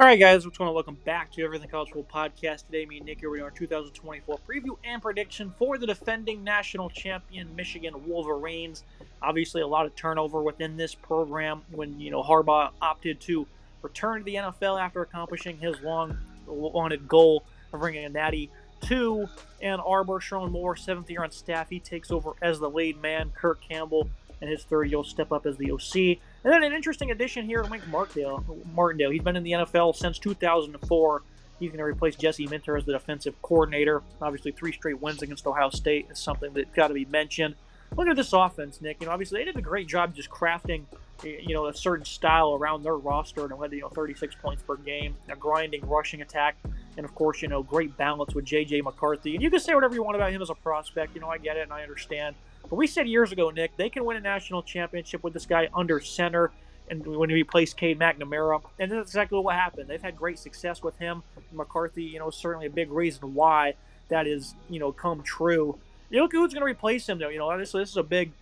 All right, guys, we just want to welcome back to Everything College Football Podcast. Today, me and Nick are doing our 2024 preview and prediction for the defending national champion Michigan Wolverines. Obviously, a lot of turnover within this program when Harbaugh opted to return to the NFL after accomplishing his long-wanted goal of bringing a natty to Ann Arbor. Sherman Moore, seventh year on staff, he takes over as the lead man. Kirk Campbell and his third year will step up as the OC. And then an interesting addition here to Mike Martindale. He's been in the NFL since 2004. He's going to replace Jesse Minter as the defensive coordinator. Obviously, 3 straight wins against Ohio State is something that's got to be mentioned. Look at this offense, Nick. Obviously, they did a great job just crafting, a certain style around their roster and led to, 36 points per game, a grinding rushing attack, and of course, great balance with J.J. McCarthy. And you can say whatever you want about him as a prospect. I get it and I understand. But we said years ago, Nick, they can win a national championship with this guy under center and when he replaced Cade McNamara. And that's exactly what happened. They've had great success with him. McCarthy, is certainly a big reason why that is, come true. Look who's going to replace him, though. Obviously, this is a big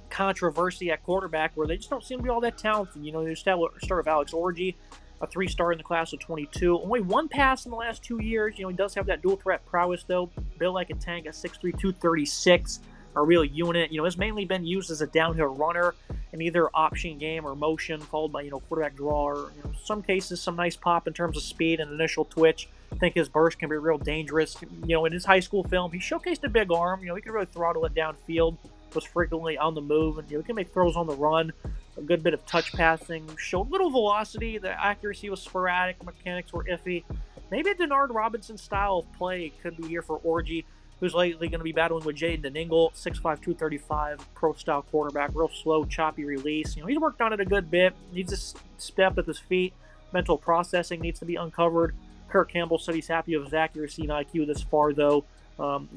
controversy at quarterback where they just don't seem to be all that talented. They just have a start of Alex Orji, a 3-star in the class of 22. Only 1 pass in the last 2 years. He does have that dual threat prowess, though. Built like a tank at 6'3", 236. A real unit. Has mainly been used as a downhill runner in either option game or motion, followed by, quarterback draw, or, in some cases, some nice pop in terms of speed and initial twitch. I think his burst can be real dangerous. In his high school film, he showcased a big arm. He could really throttle it downfield, was frequently on the move, and, he can make throws on the run. A good bit of touch passing, showed little velocity. The accuracy was sporadic. Mechanics were iffy. Maybe a Denard Robinson style of play could be here for Orji, who's lately going to be battling with Jaden Deningel, 6'5", 235, pro-style quarterback, real slow, choppy release. He's worked on it a good bit. Needs to step at his feet. Mental processing needs to be uncovered. Kirk Campbell said he's happy with his accuracy and IQ this far, though.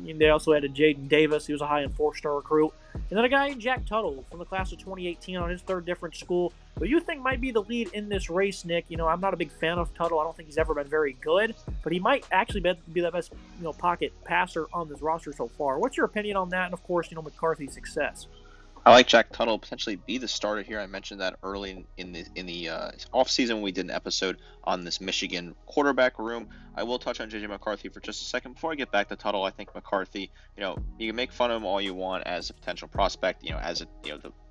They also added Jaden Davis. He was a high-end 4-star recruit. And then a guy named Jack Tuttle from the class of 2018 on his third different school, who you think might be the lead in this race, Nick. I'm not a big fan of Tuttle. I don't think he's ever been very good, but he might actually be the best, pocket passer on this roster so far. What's your opinion on that? And of course, McCarthy's success. I like Jack Tuttle potentially be the starter here. I mentioned that early in the offseason when we did an episode on this Michigan quarterback room. I will touch on J.J. McCarthy for just a second. Before I get back to Tuttle, I think McCarthy, you can make fun of him all you want as a potential prospect, as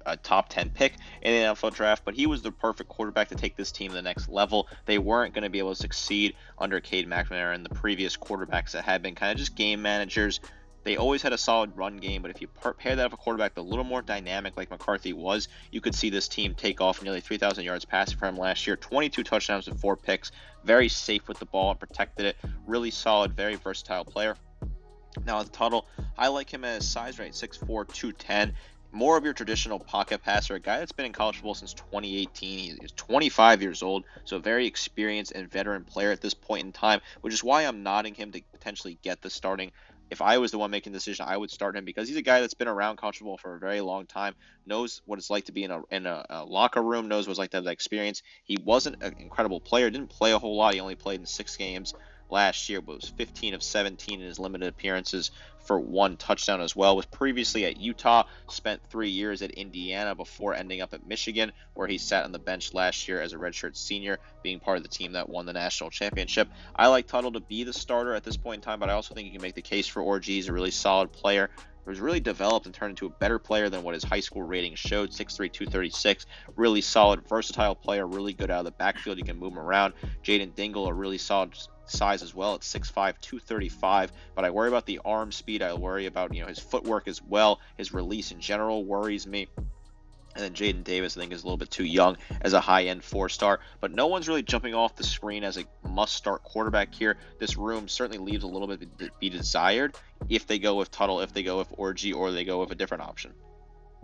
a top 10 pick in the NFL draft, but he was the perfect quarterback to take this team to the next level. They weren't going to be able to succeed under Cade McNamara and the previous quarterbacks that had been kind of just game managers. They always had a solid run game, but if you pair that with a quarterback a little more dynamic like McCarthy was, you could see this team take off nearly 3,000 yards passing for him last year, 22 touchdowns and 4 picks, very safe with the ball and protected it, really solid, very versatile player. Now, with Tuttle, I like him at his size range, 6'4", 210, more of your traditional pocket passer, a guy that's been in college football since 2018. He's 25 years old, so a very experienced and veteran player at this point in time, which is why I'm nodding him to potentially get the starting. If I was the one making the decision, I would start him because he's a guy that's been around college football for a very long time, knows what it's like to be in a locker room, knows what it's like to have that experience. He wasn't an incredible player, didn't play a whole lot. He only played in 6 games last year, but was 15 of 17 in his limited appearances for 1 touchdown as well. Was previously at Utah, spent 3 years at Indiana before ending up at Michigan, where he sat on the bench last year as a redshirt senior, being part of the team that won the national championship. I like Tuttle to be the starter at this point in time, but I also think you can make the case for Orji. He's a really solid player. He was really developed and turned into a better player than what his high school rating showed, 6'3", 236. Really solid, versatile player, really good out of the backfield. You can move him around. Jaden Dingle, a really solid size as well at 6'5", 235, but I worry about the arm speed. I worry about his footwork as well. His release in general worries me. And then Jaden Davis, I think, is a little bit too young as a high-end 4-star. But no one's really jumping off the screen as a must-start quarterback here. This room certainly leaves a little bit to be desired if they go with Tuttle, if they go with Orji, or they go with a different option.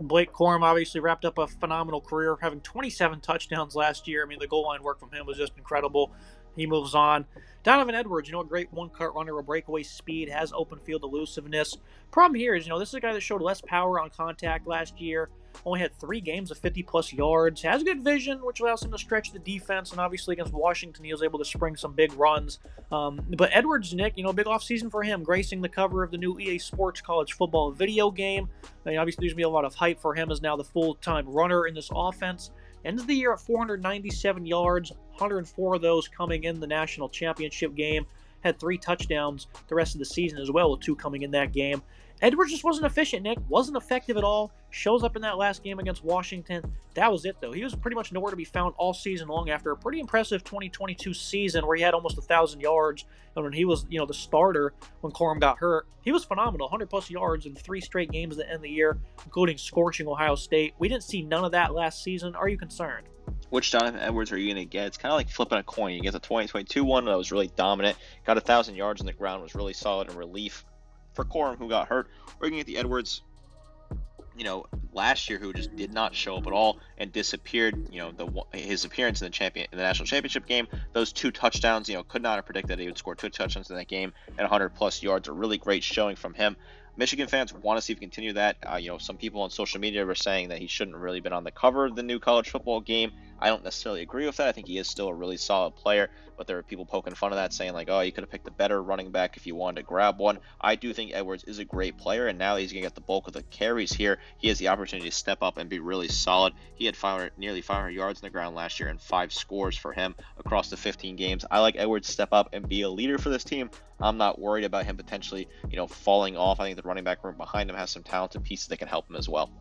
Blake Corum obviously wrapped up a phenomenal career, having 27 touchdowns last year. The goal line work from him was just incredible. He moves on. Donovan Edwards, a great one-cut runner, a breakaway speed, has open field elusiveness. Problem here is, this is a guy that showed less power on contact last year, only had 3 games of 50-plus yards, has good vision, which allows him to stretch the defense, and obviously against Washington, he was able to spring some big runs. But Edwards, Nick, big offseason for him, gracing the cover of the new EA Sports college football video game. Obviously, there's going to be a lot of hype for him as now the full-time runner in this offense. Ends the year at 497 yards, 104 of those coming in the national championship game. Had 3 touchdowns the rest of the season as well, with 2 coming in that game. Edwards just wasn't efficient, Nick. Wasn't effective at all. Shows up in that last game against Washington. That was it, though. He was pretty much nowhere to be found all season long after a pretty impressive 2022 season where he had almost 1,000 yards. And when he was, the starter when Corum got hurt, he was phenomenal. 100-plus yards in 3 straight games at the end of the year, including scorching Ohio State. We didn't see none of that last season. Are you concerned? Which Jonathan Edwards are you going to get? It's kind of like flipping a coin. You get the 2022 one that was really dominant, got 1,000 yards on the ground, was really solid in relief for Corum, who got hurt. Or you can get the Edwards, last year, who just did not show up at all and disappeared. His appearance in the national championship game, those 2 touchdowns, could not have predicted that he would score 2 touchdowns in that game and 100-plus yards. A really great showing from him. Michigan fans want to see if he can continue that. Some people on social media were saying that he shouldn't have really been on the cover of the new college football game. I don't necessarily agree with that. I think he is still a really solid player, but there are people poking fun of that, saying like, oh, you could have picked a better running back if you wanted to grab one. I do think Edwards is a great player, and now he's going to get the bulk of the carries here. He has the opportunity to step up and be really solid. He had nearly 500 yards on the ground last year and 5 scores for him across the 15 games. I like Edwards to step up and be a leader for this team. I'm not worried about him potentially, falling off. I think the running back room behind him has some talented pieces that can help him as well.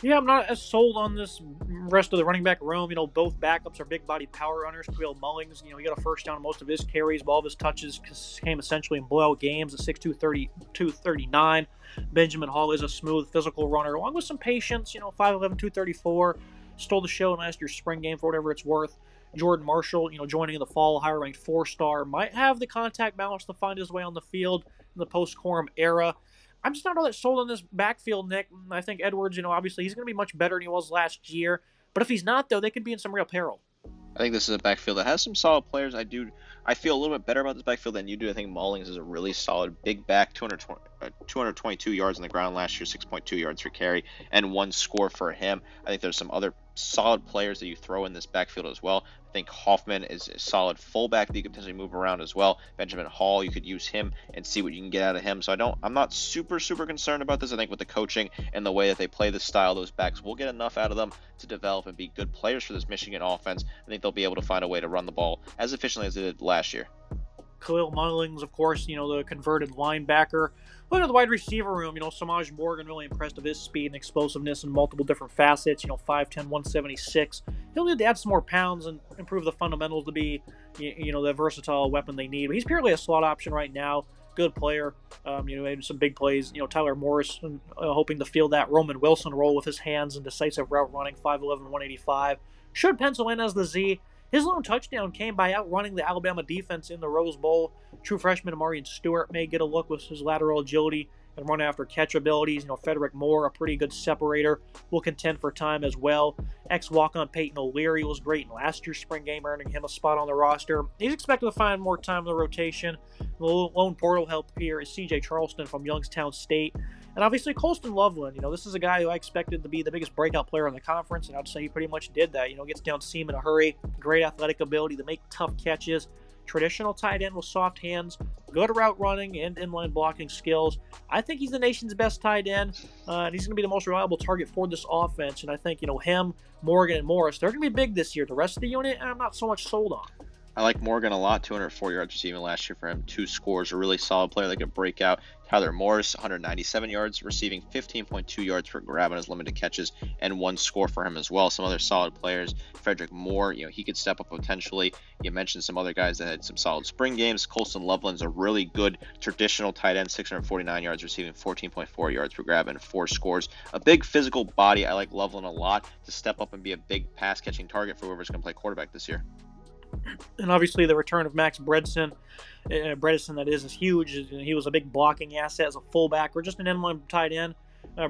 Yeah, I'm not as sold on this rest of the running back room. Both backups are big body power runners. Khalil Mullings, he got a first down on most of his carries, but all of his touches came essentially in blowout games at 6'2", 239. Benjamin Hall is a smooth physical runner, along with some patience, 5'11", 234. Stole the show in last year's spring game for whatever it's worth. Jordan Marshall, joining in the fall, higher ranked 4-star, might have the contact balance to find his way on the field in the post-Corum era. I'm just not all that sold on this backfield, Nick. I think Edwards, obviously he's going to be much better than he was last year. But if he's not, though, they could be in some real peril. I think this is a backfield that has some solid players. I feel a little bit better about this backfield than you do. I think Mullings is a really solid big back, 222 yards on the ground last year, 6.2 yards per carry, and 1 score for him. I think there's some other solid players that you throw in this backfield as well. I think Hoffman is a solid fullback that you could potentially move around as well. Benjamin Hall, you could use him and see what you can get out of him. So I'm not super concerned about this. I think with the coaching and the way that they play this style, those backs will get enough out of them to develop and be good players for this Michigan offense. I think they'll be able to find a way to run the ball as efficiently as they did last year. Khalil Mullings, of course, the converted linebacker. Look at the wide receiver room. Samaj Morgan really impressed with his speed and explosiveness in multiple different facets. 5'10", 176. He'll need to add some more pounds and improve the fundamentals to be, the versatile weapon they need. But he's purely a slot option right now. Good player. Made some big plays. Tyler Morris hoping to fill that Roman Wilson role with his hands and decisive route running. 5'11", 185. Should pencil in as the Z. His lone touchdown came by outrunning the Alabama defense in the Rose Bowl. True freshman Amarian Stewart may get a look with his lateral agility and run after catch abilities. Frederick Moore, a pretty good separator, will contend for time as well. Ex-walk-on Peyton O'Leary was great in last year's spring game, earning him a spot on the roster. He's expected to find more time in the rotation. The lone portal help here is C.J. Charleston from Youngstown State. And obviously Colston Loveland, this is a guy who I expected to be the biggest breakout player in the conference, and I'd say he pretty much did that. Gets down seam in a hurry, great athletic ability to make tough catches, traditional tight end with soft hands, good route running and inline blocking skills. I think he's the nation's best tight end, and he's going to be the most reliable target for this offense. And I think, him, Morgan, and Morris, they're going to be big this year. The rest of the unit, I'm not so much sold on. I like Morgan a lot, 204 yards receiving last year for him, 2 scores, a really solid player that could break out. Tyler Morris, 197 yards receiving, 15.2 yards per grab on his limited catches, and 1 score for him as well. Some other solid players, Frederick Moore, he could step up potentially. You mentioned some other guys that had some solid spring games. Colston Loveland's a really good traditional tight end, 649 yards receiving, 14.4 yards per grab, and 4 scores. A big physical body. I like Loveland a lot to step up and be a big pass-catching target for whoever's going to play quarterback this year. And obviously the return of Max Bredesen, that is huge. He was a big blocking asset as a fullback or just an inline tight end.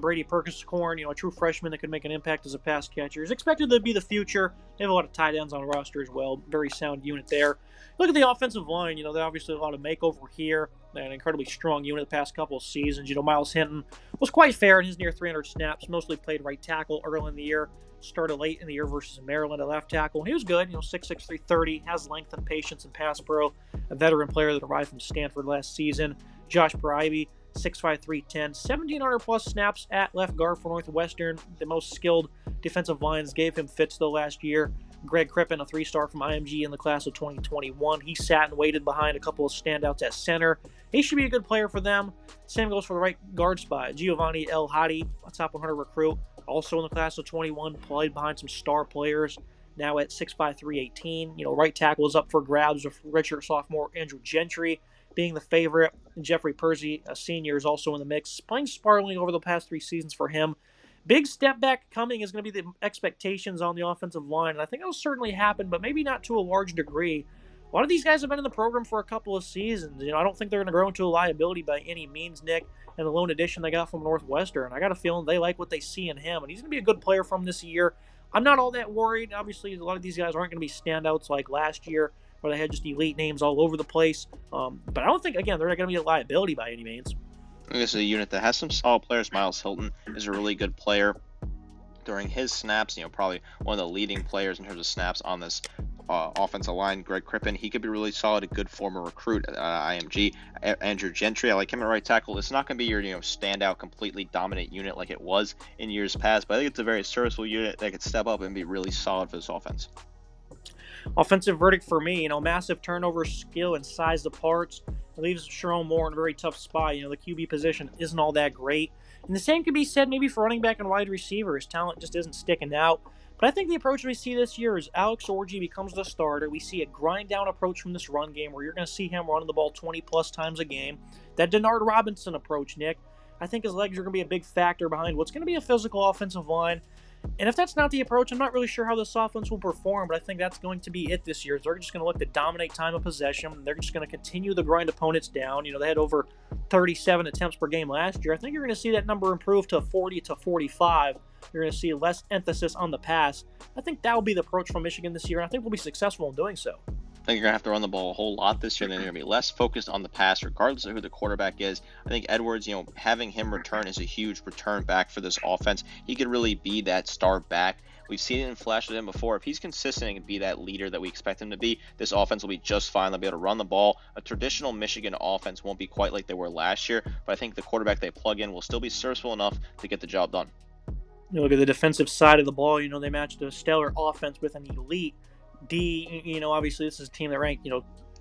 Brady Perkins-Corn, a true freshman that could make an impact as a pass catcher. Is expected to be the future. They have a lot of tight ends on the roster as well. Very sound unit there. Look at the offensive line. They're obviously a lot of makeover here. An incredibly strong unit the past couple of seasons. Miles Hinton was quite fair in his near 300 snaps. Mostly played right tackle early in the year. Started late in the year versus Maryland at left tackle. And he was good. 6'6", 330. Has length and patience in pass pro. A veteran player that arrived from Stanford last season. Josh Bribey, 6'5", 310. 1,700-plus snaps at left guard for Northwestern. The most skilled defensive lines gave him fits though last year. Greg Crippen, a 3-star from IMG in the class of 2021. He sat and waited behind a couple of standouts at center. He should be a good player for them. Same goes for the right guard spot. Giovanni El Hadi, a top 100 recruit, also in the class of 21, played behind some star players. Now at 6'5", 318. Right tackle is up for grabs with redshirt sophomore Andrew Gentry being the favorite. Jeffrey Persey, a senior, is also in the mix, playing sparring over the past 3 seasons for him. Big step back coming is going to be the expectations on the offensive line, and I think that will certainly happen, but maybe not to a large degree. A lot of these guys have been in the program for a couple of seasons. I don't think they're going to grow into a liability by any means, Nick, and the loan addition they got from Northwestern. I got a feeling they like what they see in him, and he's going to be a good player from this year. I'm not all that worried. Obviously, a lot of these guys aren't going to be standouts like last year, where they had just elite names all over the place. But I don't think, again, they're not going to be a liability by any means. This is a unit that has some solid players. Miles Hilton is a really good player during his snaps. Probably one of the leading players in terms of snaps on this offensive line. Greg Crippen, he could be really solid, a good former recruit at IMG. Andrew Gentry, I like him at right tackle. It's not going to be your standout, completely dominant unit like it was in years past, but I think it's a very serviceable unit that could step up and be really solid for this offense. Offensive verdict for me, massive turnover, skill, and size of parts. It leaves Sharon Moore in a very tough spot. The QB position isn't all that great. And the same could be said maybe for running back and wide receiver. His talent just isn't sticking out. But I think the approach we see this year is Alex Orji becomes the starter. We see a grind-down approach from this run game where you're going to see him running the ball 20-plus times a game. That Denard Robinson approach, Nick, I think his legs are going to be a big factor behind what's going to be a physical offensive line. And if that's not the approach, I'm not really sure how this offense will perform, but I think that's going to be it this year. They're just going to look to dominate time of possession. They're just going to continue to grind opponents down. They had over 37 attempts per game last year. I think you're going to see that number improve to 40 to 45. You're going to see less emphasis on the pass. I think that will be the approach from Michigan this year, and I think we'll be successful in doing so. I think you're going to have to run the ball a whole lot this year. Then you're going to be less focused on the pass, regardless of who the quarterback is. I think Edwards, having him return is a huge return back for this offense. He could really be that star back. We've seen it in flash with him before. If he's consistent and be that leader that we expect him to be, this offense will be just fine. They'll be able to run the ball. A traditional Michigan offense won't be quite like they were last year, but I think the quarterback they plug in will still be serviceable enough to get the job done. Look at the defensive side of the ball. They matched a stellar offense with an elite D. Obviously this is a team that ranked,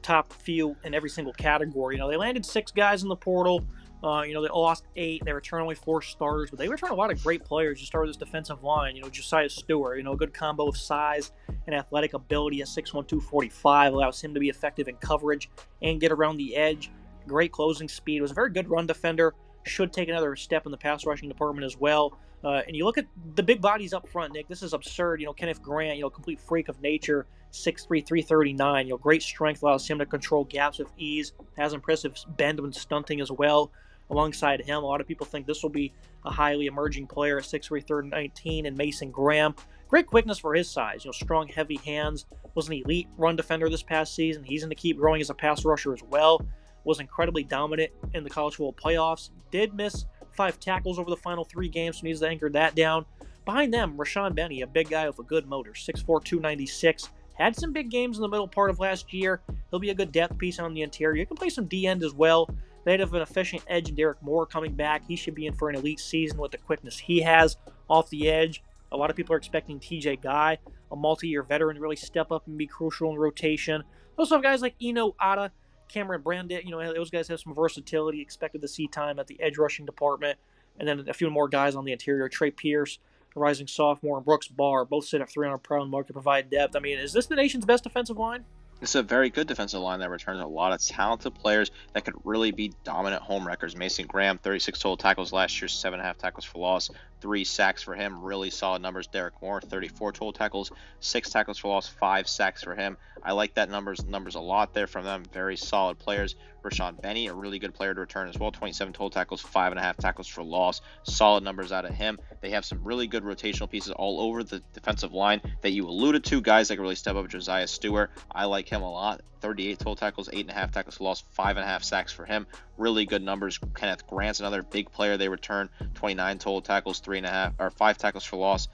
top few in every single category. They landed 6 guys in the portal. They lost 8. They returned only 4 starters, but they returned a lot of great players to start this defensive line. Josiah Stewart, a good combo of size and athletic ability at 6'1", 245 allows him to be effective in coverage and get around the edge. Great closing speed. Was a very good run defender. Should take another step in the pass rushing department as well. And you look at the big bodies up front, Nick. This is absurd. Kenneth Grant, complete freak of nature, 6'3", 339. Great strength allows him to control gaps with ease. Has impressive bend when stunting as well. Alongside him, a lot of people think this will be a highly emerging player at 6'3", 319, and Mason Graham. Great quickness for his size. Strong, heavy hands. Was an elite run defender this past season. He's going to keep growing as a pass rusher as well. Was incredibly dominant in the college football playoffs. Did miss 5 tackles over the final 3 games, so needs to anchor that down. Behind them, Rashawn Benny, a big guy with a good motor, 6'4", 296. Had some big games in the middle part of last year. He'll be a good depth piece on the interior. You can play some D-end as well. They'd have an efficient edge in Derek Moore coming back. He should be in for an elite season with the quickness he has off the edge. A lot of people are expecting TJ Guy, a multi-year veteran, to really step up and be crucial in rotation. Also have guys like Eno Atta, Cameron Brandit, those guys have some versatility, expected to see time at the edge rushing department. And then a few more guys on the interior, Trey Pierce, a rising sophomore, and Brooks Barr, both sit at 300-pound mark to provide depth. Is this the nation's best defensive line? It's a very good defensive line that returns a lot of talented players that could really be dominant home wreckers. Mason Graham, 36 total tackles last year, 7.5 tackles for loss, 3 sacks for him. Really solid numbers. Derek Moore, 34 total tackles, 6 tackles for loss, 5 sacks for him. I like that numbers a lot there from them. Very solid players. Rashawn Benny, a really good player to return as well. 27 total tackles, 5.5 tackles for loss. Solid numbers out of him. They have some really good rotational pieces all over the defensive line that you alluded to. Guys that can really step up. Josiah Stewart, I like him a lot. 38 total tackles, 8.5 tackles for loss, 5.5 sacks for him. Really good numbers. Kenneth Grant's another big player they return. 29 total tackles, 5 tackles for loss,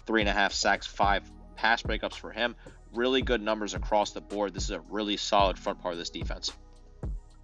3.5 sacks, 5 pass breakups for him. Really good numbers across the board. This is a really solid front part of this defense.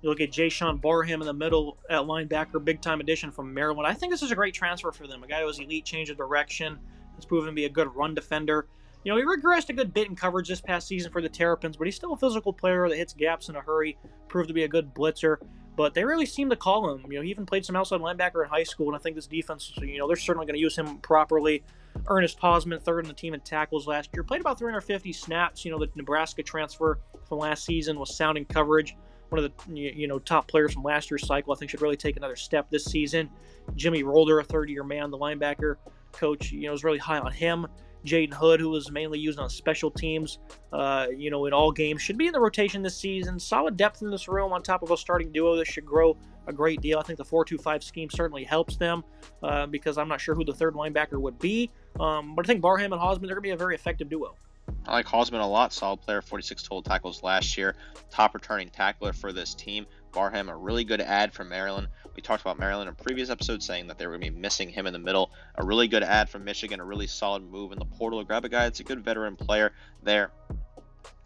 You look at Jayshawn Barham in the middle at linebacker, big-time addition from Maryland. I think this is a great transfer for them. A guy who was elite, change of direction. Has proven to be a good run defender. He regressed a good bit in coverage this past season for the Terrapins, but he's still a physical player that hits gaps in a hurry. Proved to be a good blitzer, but they really seem to call him. He even played some outside linebacker in high school, and I think this defense, they're certainly going to use him properly. Ernest Hausman, third in the team in tackles last year, played about 350 snaps. The Nebraska transfer from last season was sound in coverage. One of the top players from last year's cycle. I think should really take another step this season. Jimmy Rolder, a third-year man, the linebacker coach, is really high on him. Jaden Hood, who was mainly used on special teams, in all games, should be in the rotation this season. Solid depth in this room on top of a starting duo that should grow a great deal. I think the 4-2-5 scheme certainly helps them because I'm not sure who the third linebacker would be. But I think Barham and Hausman, they're going to be a very effective duo. I like Hausman a lot. Solid player, 46 total tackles last year. Top returning tackler for this team. Barham, a really good add from Maryland. We talked about Maryland in previous episodes, saying that they were going to be missing him in the middle. A really good add from Michigan, a really solid move in the portal to grab a guy that's a good veteran player there.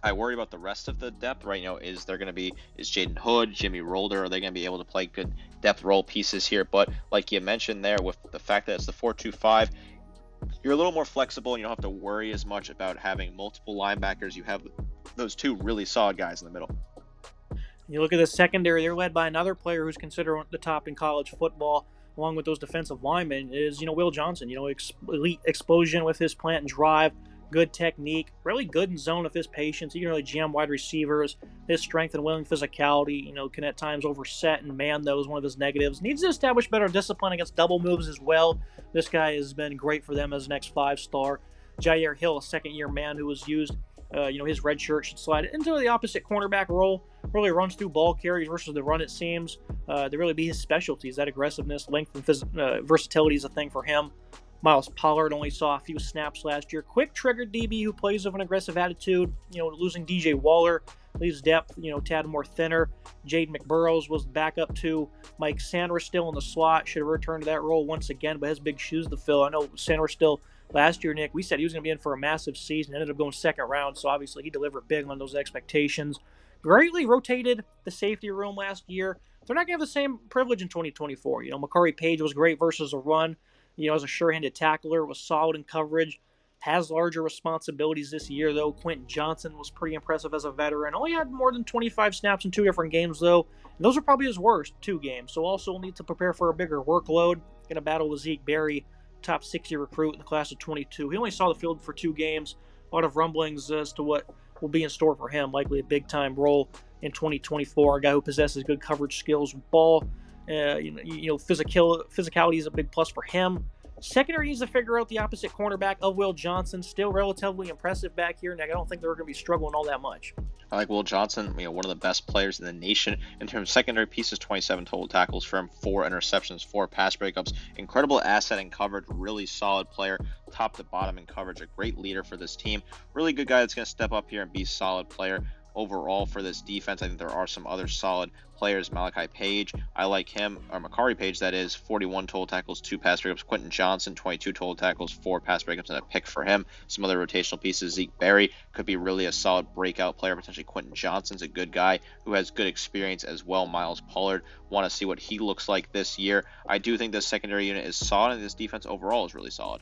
I worry about the rest of the depth right now. Is Jaden Hood, Jimmy Rolder, are they going to be able to play good depth role pieces here? But like you mentioned there, with the fact that it's the 4-2-5, you're a little more flexible and you don't have to worry as much about having multiple linebackers. You have those two really solid guys in the middle. You look at the secondary, they're led by another player who's considered the top in college football, along with those defensive linemen, is, Will Johnson. Elite explosion with his plant and drive, good technique, really good in zone with his patience. He can really jam wide receivers. His strength and willing physicality, can at times overset and man those, one of his negatives. Needs to establish better discipline against double moves as well. This guy has been great for them as an X5-star. Jair Hill, a second-year man who was used, his red shirt should slide into the opposite cornerback role. Really runs through ball carries versus the run, it seems. To really be his specialties. That aggressiveness, length, and versatility is a thing for him. Miles Pollard only saw a few snaps last year. Quick trigger DB who plays with an aggressive attitude. Losing DJ Waller leaves depth, tad more thinner. Jaden McBurrows was back up to Mike Sanders still in the slot. Should have returned to that role once again, but has big shoes to fill. I know Sanders still last year, Nick, we said he was going to be in for a massive season. Ended up going second round, so obviously he delivered big on those expectations. Greatly rotated the safety room last year. They're not going to have the same privilege in 2024. Makari Page was great versus a run. As a sure-handed tackler, was solid in coverage. Has larger responsibilities this year, though. Quentin Johnson was pretty impressive as a veteran. Only had more than 25 snaps in 2 different games, though. And those are probably his worst 2 games. So also will need to prepare for a bigger workload. Going to battle with Zeke Berry, top 60 recruit in the class of 22. He only saw the field for 2 games. A lot of rumblings as to what will be in store for him. Likely a big-time role in 2024. A guy who possesses good coverage skills with ball. Physicality is a big plus for him. Secondary needs to figure out the opposite cornerback of Will Johnson. Still relatively impressive back here, and I don't think they're going to be struggling all that much. I like Will Johnson, one of the best players in the nation in terms of secondary pieces. 27 total tackles for him, 4 interceptions, 4 pass breakups. Incredible asset in coverage, really solid player, top to bottom in coverage. A great leader for this team. Really good guy that's going to step up here and be a solid player. Overall for this defense, I think there are some other solid players. Malachi Page, I like him, or Makari Page, that is, 41 total tackles, 2 pass breakups. Quentin Johnson, 22 total tackles, 4 pass breakups, and a pick for him. Some other rotational pieces. Zeke Berry could be really a solid breakout player. Potentially Quentin Johnson's a good guy who has good experience as well. Miles Pollard, want to see what he looks like this year. I do think this secondary unit is solid, and this defense overall is really solid.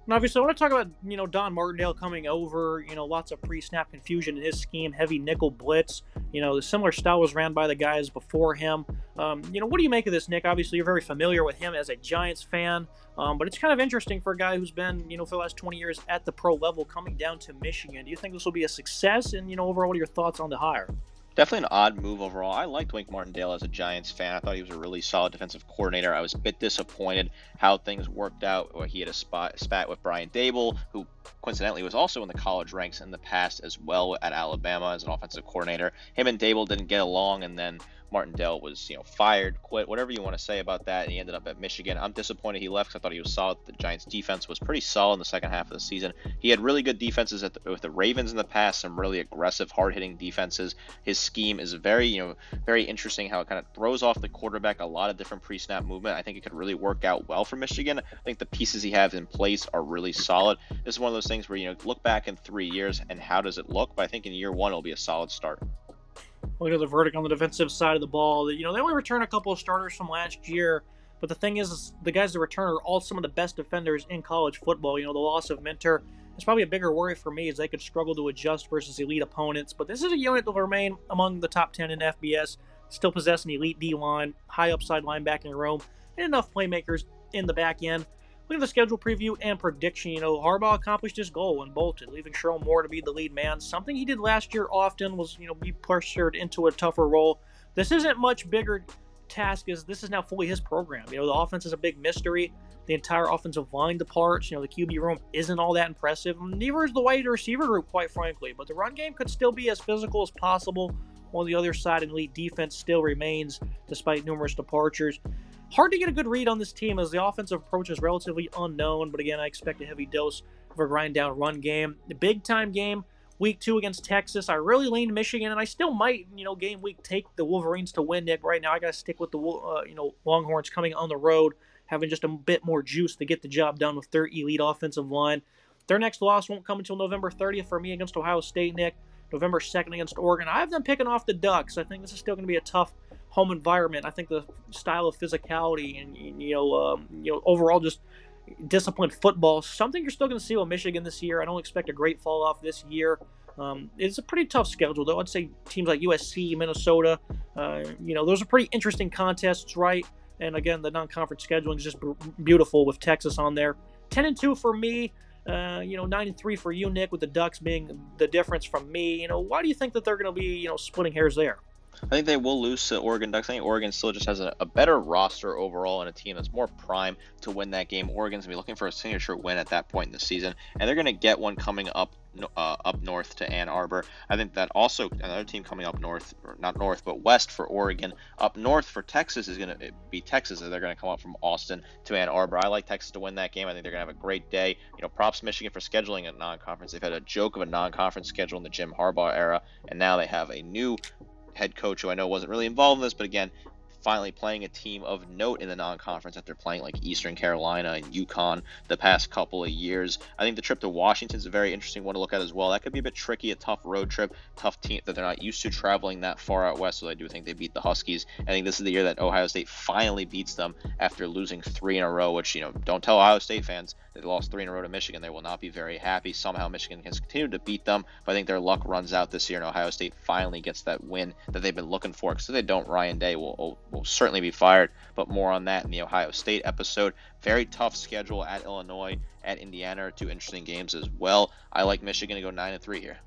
And obviously, I want to talk about, Don Martindale coming over, lots of pre-snap confusion in his scheme, heavy nickel blitz. The similar style was ran by the guys before him. What do you make of this, Nick? Obviously, you're very familiar with him as a Giants fan, but it's kind of interesting for a guy who's been, for the last 20 years at the pro level coming down to Michigan. Do you think this will be a success? And, overall, what are your thoughts on the hire? Definitely an odd move overall. I liked Wink Martindale as a Giants fan. I thought he was a really solid defensive coordinator. I was a bit disappointed how things worked out. He had a spat with Brian Dable, who coincidentally was also in the college ranks in the past as well at Alabama as an offensive coordinator. Him and Dable didn't get along, and then Martindale was, fired, quit, whatever you want to say about that, and he ended up at Michigan. I'm disappointed he left because I thought he was solid. The Giants' defense was pretty solid in the second half of the season. He had really good defenses with the Ravens in the past, some really aggressive, hard-hitting defenses. His scheme is very, very interesting how it kind of throws off the quarterback a lot of different pre-snap movement. I think it could really work out well for Michigan. I think the pieces he has in place are really solid. This is one of those things where, look back in 3 years and how does it look? But I think in year 1 it'll be a solid start. Look at the verdict on the defensive side of the ball. They only return a couple of starters from last year, But the thing is the guys that return are all some of the best defenders in college football. The loss of Minter is probably a bigger worry for me as they could struggle to adjust versus elite opponents. But this is a unit that will remain among the top 10 in FBS, still possess an elite D-line, high upside linebacking room, and enough playmakers in the back end. Look at the schedule preview and prediction. Harbaugh accomplished his goal and bolted, leaving Sherrone Moore to be the lead man. Something he did last year often was, be pressured into a tougher role. This isn't much bigger task as this is now fully his program. The offense is a big mystery. The entire offensive line departs. The QB room isn't all that impressive. Neither is the wide receiver group, quite frankly. But the run game could still be as physical as possible, while the other side, an elite defense still remains, despite numerous departures. Hard to get a good read on this team as the offensive approach is relatively unknown, but again, I expect a heavy dose of a grind-down run game. The big-time game, Week 2 against Texas, I really leaned Michigan, and I still might, game week, take the Wolverines to win, Nick. Right now, I got to stick with the, Longhorns coming on the road, having just a bit more juice to get the job done with their elite offensive line. Their next loss won't come until November 30th for me against Ohio State, Nick. November 2nd against Oregon. I have them picking off the Ducks. I think this is still going to be a tough home environment. I think the style of physicality and overall just disciplined football, something you're still going to see with Michigan this year. I don't expect a great fall off this year. It's a pretty tough schedule, though. I'd say teams like USC, Minnesota, those are pretty interesting contests, right? And again, the non-conference scheduling is just beautiful with Texas on there. 10-2 for me. 9-3 for you, Nick, with the Ducks being the difference from me. Why do you think that they're going to be, splitting hairs there? I think they will lose to Oregon Ducks. I think Oregon still just has a better roster overall and a team that's more prime to win that game. Oregon's going to be looking for a signature win at that point in the season, and they're going to get one coming up north to Ann Arbor. I think that also another team coming up north, or not north, but west for Oregon. Up north for Texas is going to be Texas, and they're going to come up from Austin to Ann Arbor. I like Texas to win that game. I think they're going to have a great day. Props Michigan for scheduling a non-conference. They've had a joke of a non-conference schedule in the Jim Harbaugh era, and now they have a new head coach who I know wasn't really involved in this, but again, finally playing a team of note in the non-conference after playing like Eastern Carolina and UConn the past couple of years. I think the trip to Washington is a very interesting one to look at as well. That could be a bit tricky, a tough road trip, tough team that they're not used to traveling that far out west, so I do think they beat the Huskies. I think this is the year that Ohio State finally beats them after losing 3 in a row, which, don't tell Ohio State fans they lost 3 in a row to Michigan. They will not be very happy. Somehow Michigan has continued to beat them, but I think their luck runs out this year, and Ohio State finally gets that win that they've been looking for, because if they don't, Ryan Day will certainly be fired, but more on that in the Ohio State episode. Very tough schedule at Illinois, at Indiana, 2 interesting games as well. I like Michigan to go 9-3 here.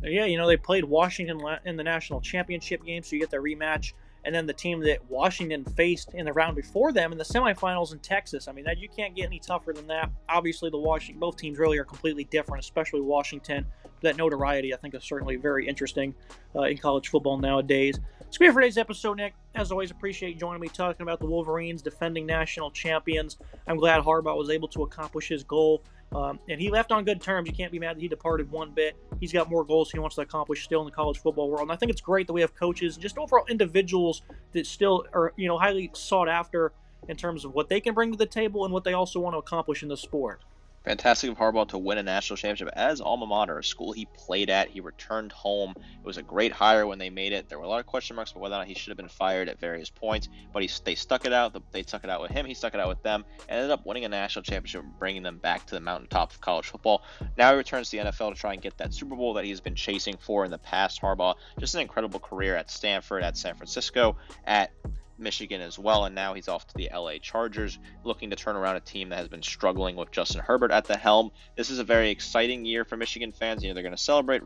Yeah, they played Washington in the national championship game, so you get the rematch. And then the team that Washington faced in the round before them in the semifinals in Texas. I mean, you can't get any tougher than that. Obviously, both teams really are completely different, especially Washington. That notoriety, I think, is certainly very interesting in college football nowadays. It's great for today's episode, Nick. As always, appreciate you joining me talking about the Wolverines, defending national champions. I'm glad Harbaugh was able to accomplish his goal. And he left on good terms. You can't be mad that he departed one bit. He's got more goals he wants to accomplish still in the college football world. And I think it's great that we have coaches and just overall individuals that still are, highly sought after in terms of what they can bring to the table and what they also want to accomplish in the sport. Fantastic of Harbaugh to win a national championship as alma mater, a school he played at. He returned home. It was a great hire when they made it. There were a lot of question marks about whether or not he should have been fired at various points, but they stuck it out. They stuck it out with him. He stuck it out with them, and ended up winning a national championship and bringing them back to the mountaintop of college football. Now he returns to the NFL to try and get that Super Bowl that he's been chasing for in the past. Harbaugh, just an incredible career at Stanford, at San Francisco, at Michigan as well, and now he's off to the LA Chargers, looking to turn around a team that has been struggling with Justin Herbert at the helm. This is a very exciting year for Michigan fans. They're going to celebrate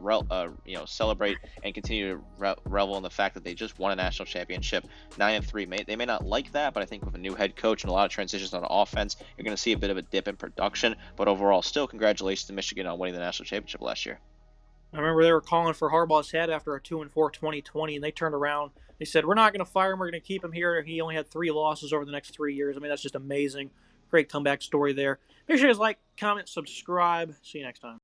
and continue to revel in the fact that they just won a national championship. 9-3, they may not like that, but I think with a new head coach and a lot of transitions on offense, you're going to see a bit of a dip in production. But overall, still congratulations to Michigan on winning the national championship last year. I remember they were calling for Harbaugh's head after a 2-4 2020, and they turned around. They said, we're not going to fire him. We're going to keep him here. He only had 3 losses over the next 3 years. I mean, that's just amazing. Great comeback story there. Make sure you guys like, comment, subscribe. See you next time.